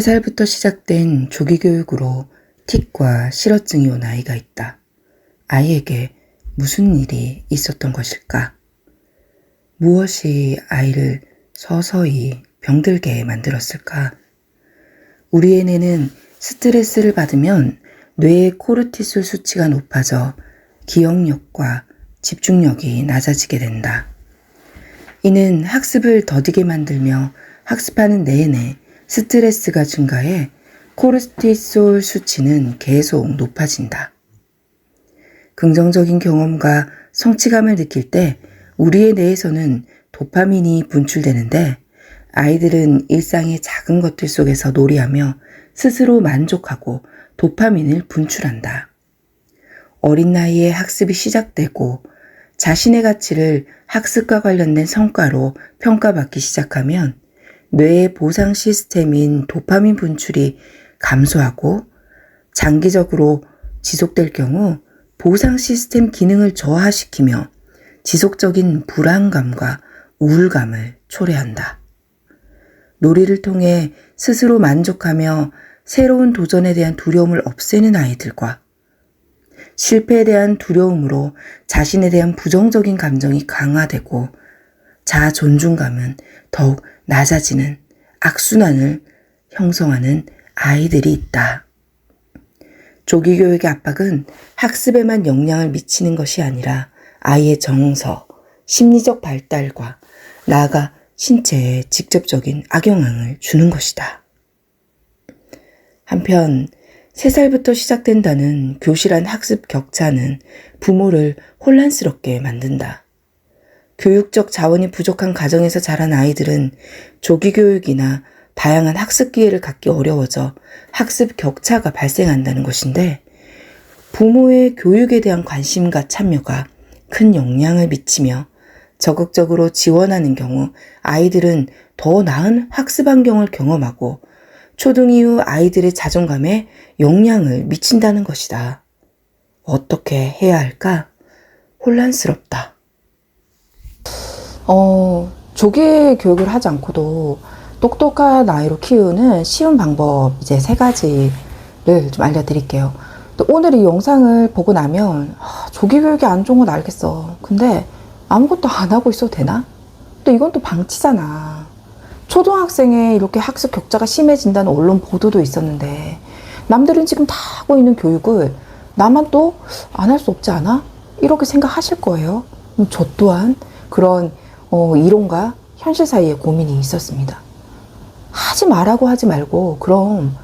3살부터 시작된 조기교육으로 틱과 실어증이 온 아이가 있다. 아이에게 무슨 일이 있었던 것일까? 무엇이 아이를 서서히 병들게 만들었을까? 우리의 뇌는 스트레스를 받으면 뇌의 코르티솔 수치가 높아져 기억력과 집중력이 낮아지게 된다. 이는 학습을 더디게 만들며 학습하는 내내 스트레스가 증가해 코르티솔 수치는 계속 높아진다. 긍정적인 경험과 성취감을 느낄 때 우리의 뇌에서는 도파민이 분출되는데 아이들은 일상의 작은 것들 속에서 놀이하며 스스로 만족하고 도파민을 분출한다. 어린 나이에 학습이 시작되고 자신의 가치를 학습과 관련된 성과로 평가받기 시작하면 뇌의 보상 시스템인 도파민 분출이 감소하고 장기적으로 지속될 경우 보상 시스템 기능을 저하시키며 지속적인 불안감과 우울감을 초래한다. 놀이를 통해 스스로 만족하며 새로운 도전에 대한 두려움을 없애는 아이들과 실패에 대한 두려움으로 자신에 대한 부정적인 감정이 강화되고 자아 존중감은 더욱 낮아지는 악순환을 형성하는 아이들이 있다. 조기교육의 압박은 학습에만 영향을 미치는 것이 아니라 아이의 정서, 심리적 발달과 나아가 신체에 직접적인 악영향을 주는 것이다. 한편 3살부터 시작된다는 교실안 학습 격차는 부모를 혼란스럽게 만든다. 교육적 자원이 부족한 가정에서 자란 아이들은 조기교육이나 다양한 학습 기회를 갖기 어려워져 학습 격차가 발생한다는 것인데 부모의 교육에 대한 관심과 참여가 큰 영향을 미치며 적극적으로 지원하는 경우 아이들은 더 나은 학습 환경을 경험하고 초등 이후 아이들의 자존감에 영향을 미친다는 것이다. 어떻게 해야 할까? 혼란스럽다. 조기 교육을 하지 않고도 똑똑한 아이로 키우는 쉬운 방법 이제 3가지를 좀 알려드릴게요. 오늘 이 영상을 보고 나면 조기 교육이 안 좋은 건 알겠어. 근데 아무것도 안 하고 있어도 되나? 또 이건 또 방치잖아. 초등학생에 이렇게 학습 격차가 심해진다는 언론 보도도 있었는데 남들은 지금 다 하고 있는 교육을 나만 또 안 할 수 없지 않아? 이렇게 생각하실 거예요. 저 또한 그런 이론과 현실 사이에 고민이 있었습니다. 하지 말라고 하지 말고 그럼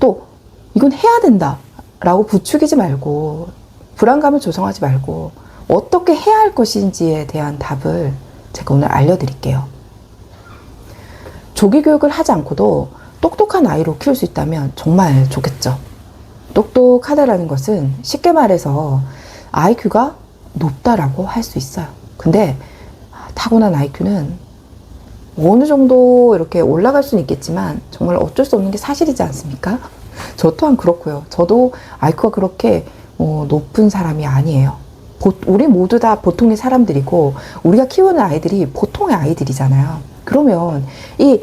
또 이건 해야 된다 라고 부추기지 말고 불안감을 조성하지 말고 어떻게 해야 할 것인지에 대한 답을 제가 오늘 알려드릴게요. 조기 교육을 하지 않고도 똑똑한 아이로 키울 수 있다면 정말 좋겠죠. 똑똑하다라는 것은 쉽게 말해서 IQ가 높다라고 할 수 있어요. 근데 타고난 IQ는 어느 정도 이렇게 올라갈 수는 있겠지만 정말 어쩔 수 없는 게 사실이지 않습니까? 저 또한 그렇고요. 저도 IQ가 그렇게 높은 사람이 아니에요. 우리 모두 다 보통의 사람들이고 우리가 키우는 아이들이 보통의 아이들이잖아요. 그러면 이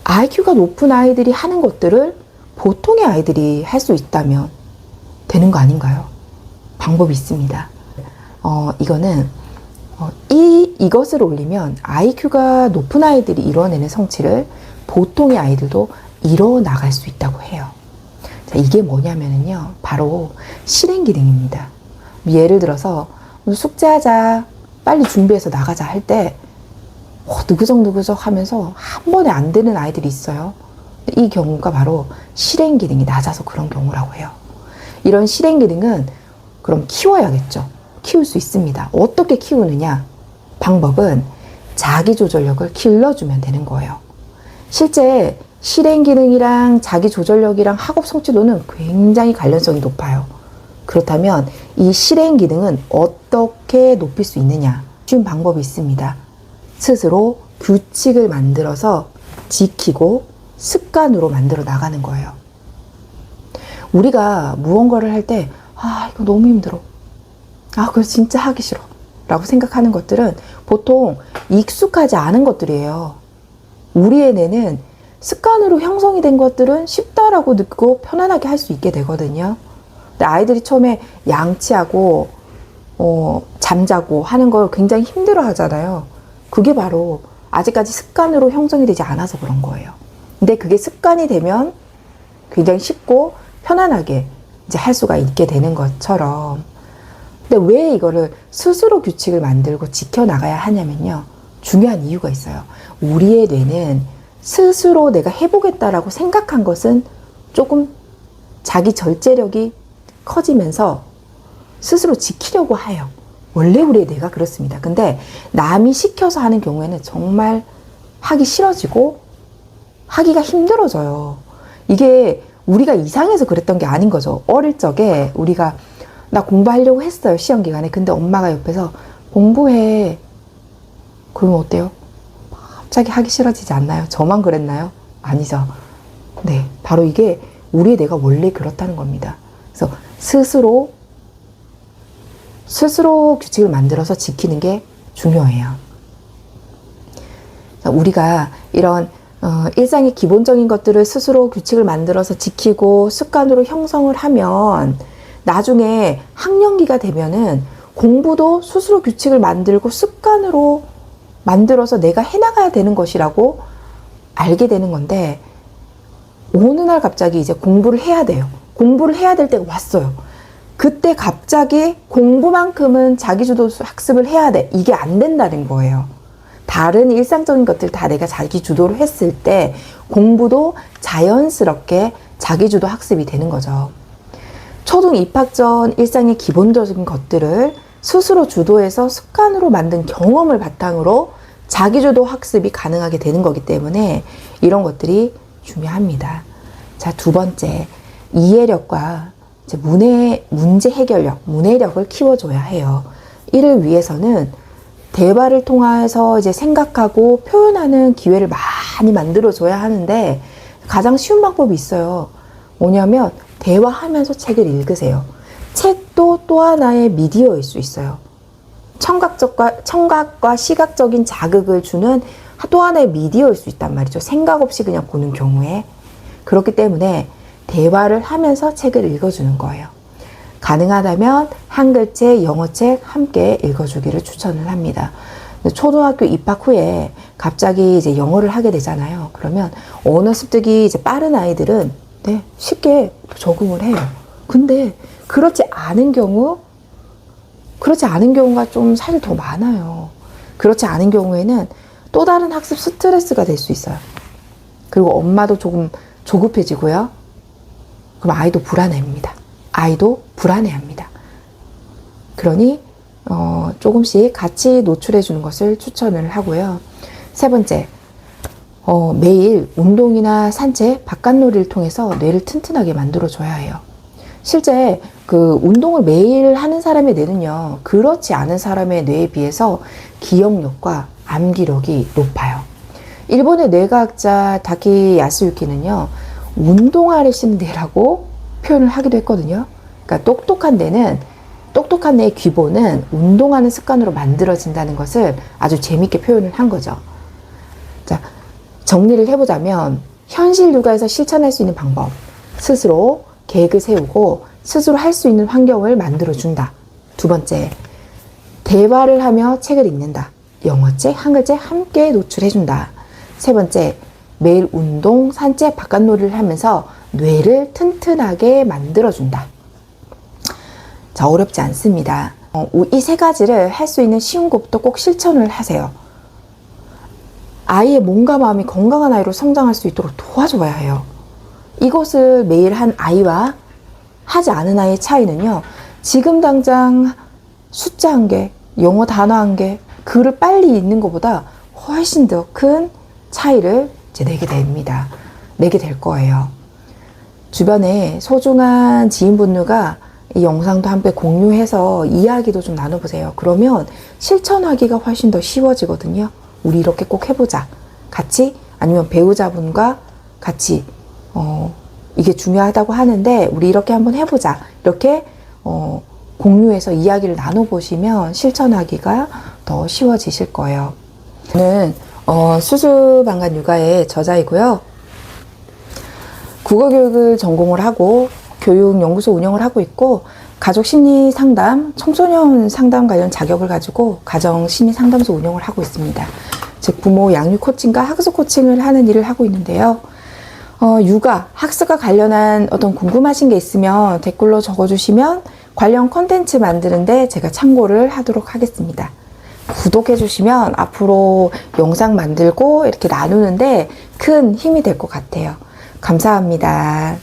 IQ가 높은 아이들이 하는 것들을 보통의 아이들이 할 수 있다면 되는 거 아닌가요? 방법이 있습니다. 이거는 이것을 올리면 IQ가 높은 아이들이 이뤄내는 성취를 보통의 아이들도 이뤄나갈 수 있다고 해요. 자, 이게 뭐냐면요. 바로 실행 기능입니다. 예를 들어서 숙제하자, 빨리 준비해서 나가자 할 때 느그적느그적 하면서 한 번에 안 되는 아이들이 있어요. 이 경우가 바로 실행 기능이 낮아서 그런 경우라고 해요. 이런 실행 기능은 그럼 키워야겠죠. 키울 수 있습니다. 어떻게 키우느냐? 방법은 자기 조절력을 길러주면 되는 거예요. 실제 실행 기능이랑 자기 조절력이랑 학업 성취도는 굉장히 관련성이 높아요. 그렇다면 이 실행 기능은 어떻게 높일 수 있느냐? 쉬운 방법이 있습니다. 스스로 규칙을 만들어서 지키고 습관으로 만들어 나가는 거예요. 우리가 무언가를 할 때 이거 너무 힘들어. 그거 진짜 하기 싫어. 라고 생각하는 것들은 보통 익숙하지 않은 것들이에요. 우리의 뇌는 습관으로 형성이 된 것들은 쉽다라고 느끼고 편안하게 할 수 있게 되거든요. 근데 아이들이 처음에 양치하고 잠자고 하는 걸 굉장히 힘들어 하잖아요. 그게 바로 아직까지 습관으로 형성이 되지 않아서 그런 거예요. 근데 그게 습관이 되면 굉장히 쉽고 편안하게 이제 할 수가 있게 되는 것처럼. 근데 왜 이거를 스스로 규칙을 만들고 지켜나가야 하냐면요. 중요한 이유가 있어요. 우리의 뇌는 스스로 내가 해보겠다라고 생각한 것은 조금 자기 절제력이 커지면서 스스로 지키려고 해요. 원래 우리의 뇌가 그렇습니다. 근데 남이 시켜서 하는 경우에는 정말 하기 싫어지고 하기가 힘들어져요. 이게 우리가 이상해서 그랬던 게 아닌 거죠. 어릴 적에 우리가 나 공부하려고 했어요. 시험 기간에. 근데 엄마가 옆에서 공부해. 그러면 어때요? 갑자기 하기 싫어지지 않나요? 저만 그랬나요? 아니죠. 네, 바로 이게 우리의 뇌가 원래 그렇다는 겁니다. 그래서 스스로 규칙을 만들어서 지키는 게 중요해요. 우리가 이런 일상의 기본적인 것들을 스스로 규칙을 만들어서 지키고 습관으로 형성을 하면 나중에 학령기가 되면은 공부도 스스로 규칙을 만들고 습관으로 만들어서 내가 해나가야 되는 것이라고 알게 되는 건데, 어느 날 갑자기 이제 공부를 해야 돼요. 공부를 해야 될 때가 왔어요. 그때 갑자기 공부만큼은 자기주도 학습을 해야 돼. 이게 안 된다는 거예요. 다른 일상적인 것들 다 내가 자기주도로 했을 때 공부도 자연스럽게 자기주도 학습이 되는 거죠. 초등 입학 전 일상의 기본적인 것들을 스스로 주도해서 습관으로 만든 경험을 바탕으로 자기주도 학습이 가능하게 되는 거기 때문에 이런 것들이 중요합니다. 자, 두 번째, 이해력과 이제 문제 해결력, 문해력을 키워줘야 해요. 이를 위해서는 대화를 통해서 이제 생각하고 표현하는 기회를 많이 만들어줘야 하는데, 가장 쉬운 방법이 있어요. 뭐냐면 대화하면서 책을 읽으세요. 책도 또 하나의 미디어일 수 있어요. 청각과 시각적인 자극을 주는 또 하나의 미디어일 수 있단 말이죠. 생각 없이 그냥 보는 경우에. 그렇기 때문에 대화를 하면서 책을 읽어주는 거예요. 가능하다면 한글책, 영어책 함께 읽어주기를 추천을 합니다. 초등학교 입학 후에 갑자기 이제 영어를 하게 되잖아요. 그러면 언어 습득이 이제 빠른 아이들은 네, 쉽게 적응을 해요. 근데 그렇지 않은 경우가 좀 사실 더 많아요. 그렇지 않은 경우에는 또 다른 학습 스트레스가 될 수 있어요. 그리고 엄마도 조금 조급해지고요. 그럼 아이도 불안해합니다. 그러니 조금씩 같이 노출해 주는 것을 추천을 하고요. 세 번째, 매일 운동이나 산책, 바깥놀이를 통해서 뇌를 튼튼하게 만들어줘야 해요. 실제 그 운동을 매일 하는 사람의 뇌는요, 그렇지 않은 사람의 뇌에 비해서 기억력과 암기력이 높아요. 일본의 뇌과학자 다키 야스유키는요, 운동화를 신는 뇌라고 표현을 하기도 했거든요. 그러니까 똑똑한 뇌의 기본은 운동하는 습관으로 만들어진다는 것을 아주 재밌게 표현을 한 거죠. 자, 정리를 해보자면 현실 육아에서 실천할 수 있는 방법, 스스로 계획을 세우고 스스로 할 수 있는 환경을 만들어준다. 두 번째, 대화를 하며 책을 읽는다. 영어책, 한글책 함께 노출해준다. 세 번째, 매일 운동, 산책, 바깥놀이를 하면서 뇌를 튼튼하게 만들어준다. 자, 어렵지 않습니다. 이 세 가지를 할 수 있는 쉬운 것부터 꼭 실천을 하세요. 아이의 몸과 마음이 건강한 아이로 성장할 수 있도록 도와줘야 해요. 이것을 매일 한 아이와 하지 않은 아이의 차이는요, 지금 당장 숫자 한 개, 영어 단어 한 개, 글을 빨리 읽는 것보다 훨씬 더 큰 차이를 이제 내게 될 거예요. 주변에 소중한 지인분들과 이 영상도 함께 공유해서 이야기도 좀 나눠보세요. 그러면 실천하기가 훨씬 더 쉬워지거든요. 우리 이렇게 꼭 해보자. 같이, 아니면 배우자분과 같이 이게 중요하다고 하는데 우리 이렇게 한번 해보자. 이렇게 공유해서 이야기를 나눠보시면 실천하기가 더 쉬워지실 거예요. 저는 수수방관 육아의 저자이고요. 국어교육을 전공을 하고 교육연구소 운영을 하고 있고 가족심리 상담, 청소년 상담 관련 자격을 가지고 가정심리 상담소 운영을 하고 있습니다. 즉 부모 양육 코칭과 학습 코칭을 하는 일을 하고 있는데요. 육아, 학습과 관련한 어떤 궁금하신 게 있으면 댓글로 적어주시면 관련 컨텐츠 만드는데 제가 참고를 하도록 하겠습니다. 구독해 주시면 앞으로 영상 만들고 이렇게 나누는데 큰 힘이 될 것 같아요. 감사합니다.